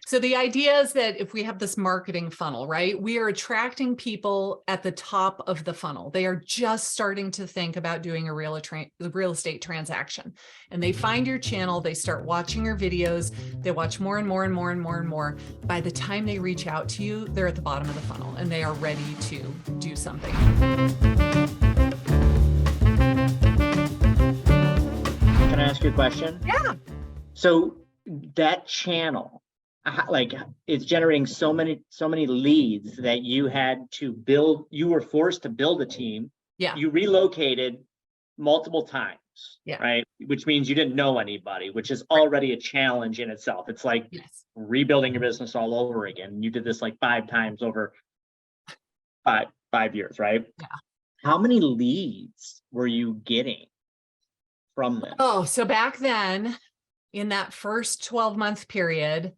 So the idea is that if we have this marketing funnel, right, we are attracting people at the top of the funnel. They are just starting to think about doing a real estate transaction. And they find your channel, they start watching your videos, they watch more and more and more and more and more. By the time they reach out to you, they're at the bottom of the funnel and they are ready to do something. Can I ask you a question? Yeah. So that channel, like, it's generating so many leads that you had to build, you were forced to build a team. Yeah. You relocated multiple times, Yeah. right? Which means you didn't know anybody, which is already a challenge in itself. It's like rebuilding your business all over again. You did this like 5 times over five years, right? Yeah. How many leads were you getting from this? Oh, so back then, in that first 12-month period,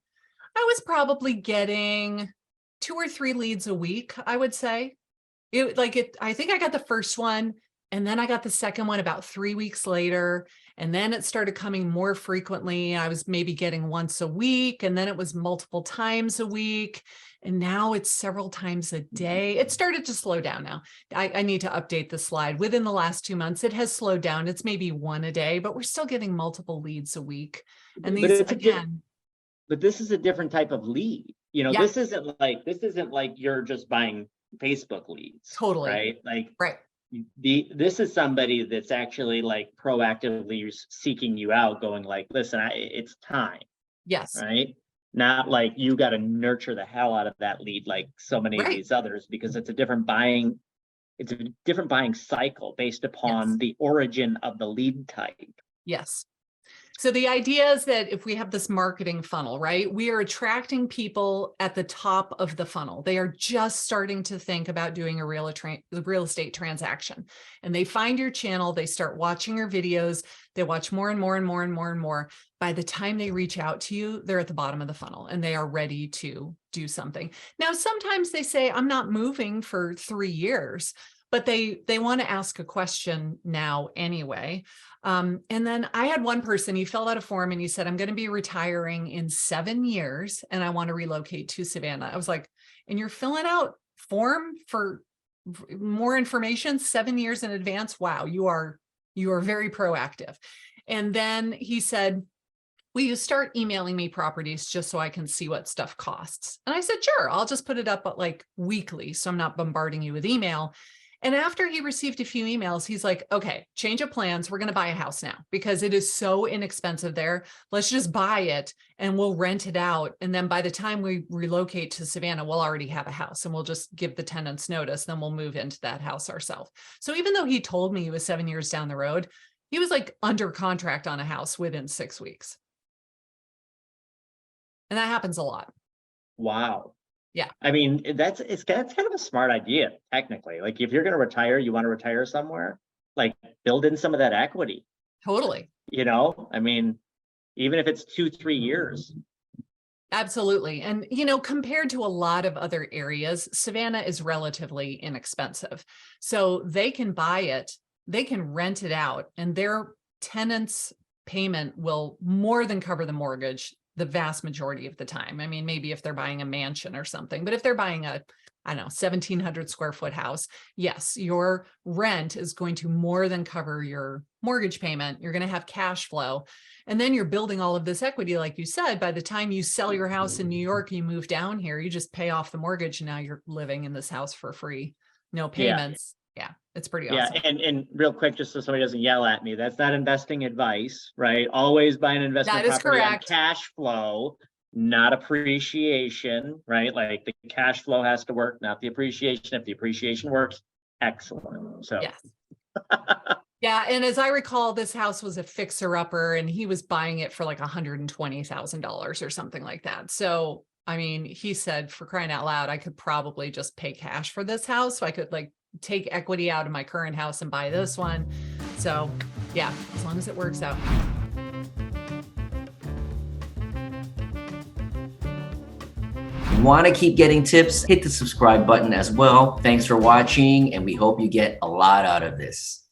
I was probably getting 2 or 3 leads a week, I would say. I think I got the first one, and then I got the second one about 3 weeks later, and then it started coming more frequently. I was maybe getting once a week, and then it was multiple times a week, and now it's several times a day. It started to slow down now. I need to update the slide. Within the last 2 months, it has slowed down. It's maybe 1 a day, but we're still getting multiple leads a week. And these, again, but this is a different type of lead. You know, this isn't like you're just buying Facebook leads. Totally. Right? Like, right. This is somebody that's actually like proactively seeking you out, going like, listen, it's time. Yes. Right. Not like you got to nurture the hell out of that lead like so many of these others, because it's a different buying cycle based upon the origin of the lead type. Yes. So the idea is that if we have this marketing funnel, right, we are attracting people at the top of the funnel. They are just starting to think about doing a real estate transaction. And they find your channel, they start watching your videos, they watch more and more and more and more and more. By the time they reach out to you, they're at the bottom of the funnel and they are ready to do something. Now, sometimes they say, I'm not moving for 3 years. But they want to ask a question now anyway. And then I had one person, he filled out a form and he said, I'm going to be retiring in 7 years and I want to relocate to Savannah. I was like, and you're filling out form for more information 7 years in advance? Wow, you are very proactive. And then he said, will you start emailing me properties just so I can see what stuff costs? And I said, sure, I'll just put it up like weekly, so I'm not bombarding you with email. And after he received a few emails, he's like, okay, change of plans. We're going to buy a house now because it is so inexpensive there. Let's just buy it and we'll rent it out. And then by the time we relocate to Savannah, we'll already have a house and we'll just give the tenants notice. Then we'll move into that house ourselves. So even though he told me he was 7 years down the road, he was like under contract on a house within 6 weeks. And that happens a lot. Wow. Yeah. I mean, that's kind of a smart idea, technically. Like, if you're going to retire, you want to retire somewhere, like build in some of that equity. Totally. You know, I mean, even if it's 2-3 years. Absolutely. And, you know, compared to a lot of other areas, Savannah is relatively inexpensive. So they can buy it, they can rent it out, and their tenant's payment will more than cover the mortgage the vast majority of the time. I mean, maybe if they're buying a mansion or something, but if they're buying a, I don't know, 1,700 square foot house, yes, your rent is going to more than cover your mortgage payment. You're going to have cash flow. And then you're building all of this equity. Like you said, by the time you sell your house in New York, you move down here, you just pay off the mortgage. And now you're living in this house for free, no payments. Yeah, it's pretty awesome. Yeah, and real quick, just so somebody doesn't yell at me, that's not investing advice, right? Always buy an investment property on cash flow, not appreciation, right? Like, the cash flow has to work, not the appreciation. If the appreciation works, excellent. So yes. Yeah, and as I recall, this house was a fixer-upper, and he was buying it for like $120,000 or something like that. So, I mean, he said, for crying out loud, I could probably just pay cash for this house. So I could like take equity out of my current house and buy this one. So yeah, as long as it works out. Want to keep getting tips? Hit the subscribe button as well. Thanks for watching, and we hope you get a lot out of this.